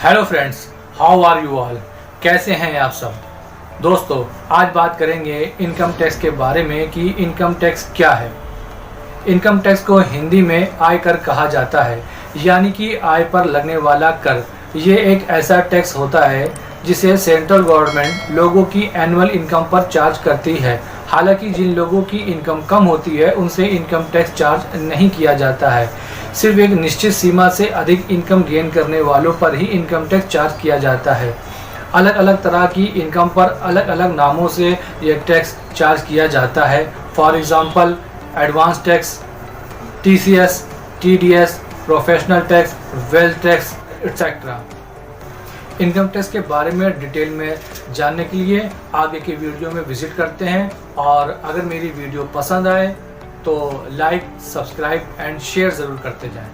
Hello friends, how are you all. कैसे हैं आप सब। दोस्तों, आज बात करेंगे इनकम टैक्स के बारे में कि इनकम टैक्स क्या है। इनकम टैक्स को हिंदी में आयकर कहा जाता है, यानी कि आय पर लगने वाला कर। ये एक ऐसा टैक्स होता है जिसे सेंट्रल गवर्नमेंट लोगों की एनुअल इनकम पर चार्ज करती है। हालांकि जिन लोगों की इनकम कम होती है उनसे इनकम टैक्स चार्ज नहीं किया जाता है। सिर्फ एक निश्चित सीमा से अधिक इनकम गेन करने वालों पर ही इनकम टैक्स चार्ज किया जाता है। अलग अलग तरह की इनकम पर अलग अलग नामों से यह टैक्स चार्ज किया जाता है। For example, advance tax, TCS, TDS, professional tax, wealth tax etcetera. Income tax के बारे में डिटेल में जानने के लिए आगे की वीडियो में विजिट करते हैं। और अगर मेरी वीडियो पसंद आए तो लाइक, सब्सक्राइब एंड शेयर ज़रूर करते जाएं।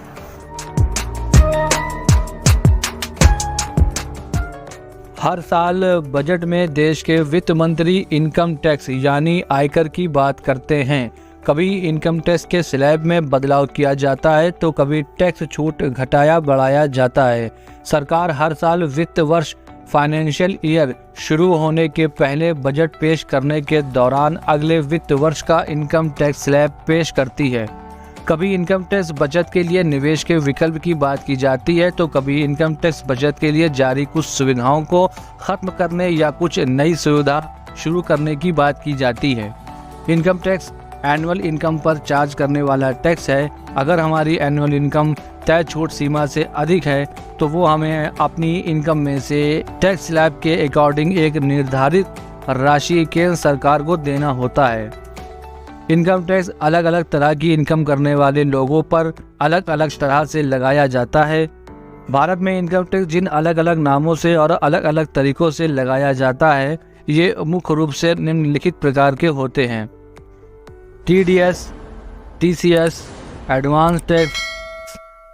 हर साल बजट में देश के वित्त मंत्री इनकम टैक्स यानी आयकर की बात करते हैं। कभी इनकम टैक्स के स्लैब में बदलाव किया जाता है तो कभी टैक्स छूट घटाया बढ़ाया जाता है। सरकार हर साल वित्त वर्ष फाइनेंशियल ईयर शुरू होने के पहले बजट पेश करने के दौरान अगले वित्त वर्ष का इनकम टैक्स स्लैब पेश करती है। कभी इनकम टैक्स बचत के लिए निवेश के विकल्प की बात की जाती है तो कभी इनकम टैक्स बचत के लिए जारी कुछ सुविधाओं को खत्म करने या कुछ नई सुविधा शुरू करने की बात की जाती है। इनकम टैक्स एनुअल इनकम पर चार्ज करने वाला टैक्स है। अगर हमारी एनुअल इनकम तय छूट सीमा से अधिक है तो वो हमें अपनी इनकम में से टैक्स स्लैब के अकॉर्डिंग एक निर्धारित राशि केंद्र सरकार को देना होता है। इनकम टैक्स अलग अलग तरह की इनकम करने वाले लोगों पर अलग अलग तरह से लगाया जाता है। भारत में इनकम टैक्स जिन अलग अलग नामों से और अलग अलग तरीकों से लगाया जाता है, ये मुख्य रूप से निम्नलिखित प्रकार के होते हैं: TDS, TCS, advance tax,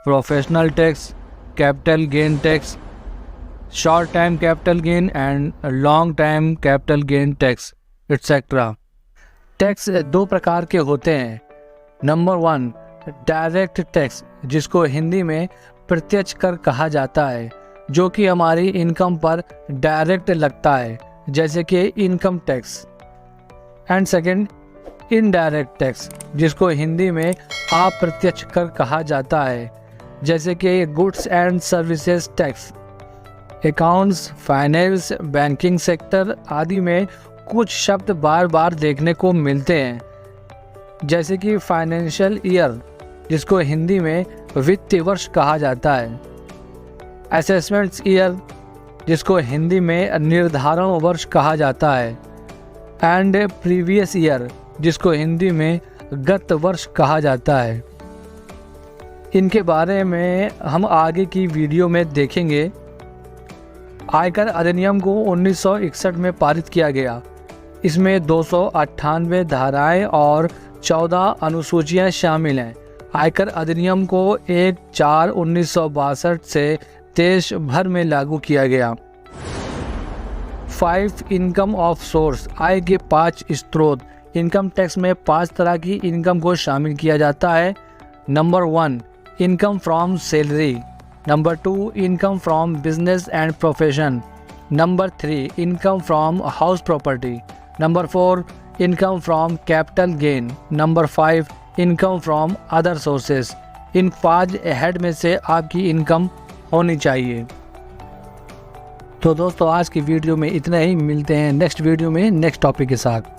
professional tax, capital gain tax, short time capital gain and long time capital gain tax etcetera. Tax दो प्रकार के होते हैं। नंबर 1, डायरेक्ट टैक्स, जिसको हिंदी में प्रत्यक्ष कर कहा जाता है, जो कि हमारी इनकम पर डायरेक्ट लगता है, जैसे कि income tax. And second, indirect tax, जिसको हिंदी में अप्रत्यक्ष कर कहा जाता है, जैसे कि goods and services tax. Accounts, finance, banking sector आदि में कुछ शब्द बार बार देखने को मिलते हैं, जैसे कि फाइनेंशियल ईयर, जिसको हिंदी में वित्तीय वर्ष कहा जाता है। असेसमेंट्स ईयर, जिसको हिंदी में निर्धारण वर्ष कहा जाता है। एंड प्रीवियस ईयर, जिसको हिंदी में गत वर्ष कहा जाता है। इनके बारे में हम आगे की वीडियो में देखेंगे। आयकर अधिनियम को 1961 में पारित किया गया। इसमें 298 धाराएं और 14 अनुसूचियां शामिल हैं। आयकर अधिनियम को 1/4/1962 से देश भर में लागू किया गया। 5 इनकम ऑफ सोर्स, आय के 5 स्रोत। इनकम टैक्स में 5 तरह की इनकम को शामिल किया जाता है। Number 1, income from salary. Number 2, income from business and profession. Number 3, income from house property. Number 4, income from capital gain. Number 5, income from other sources. In 5 head में से आपकी इनकम होनी चाहिए। तो दोस्तों, आज की वीडियो में इतना ही। मिलते हैं नेक्स्ट वीडियो में नेक्स्ट टॉपिक के साथ।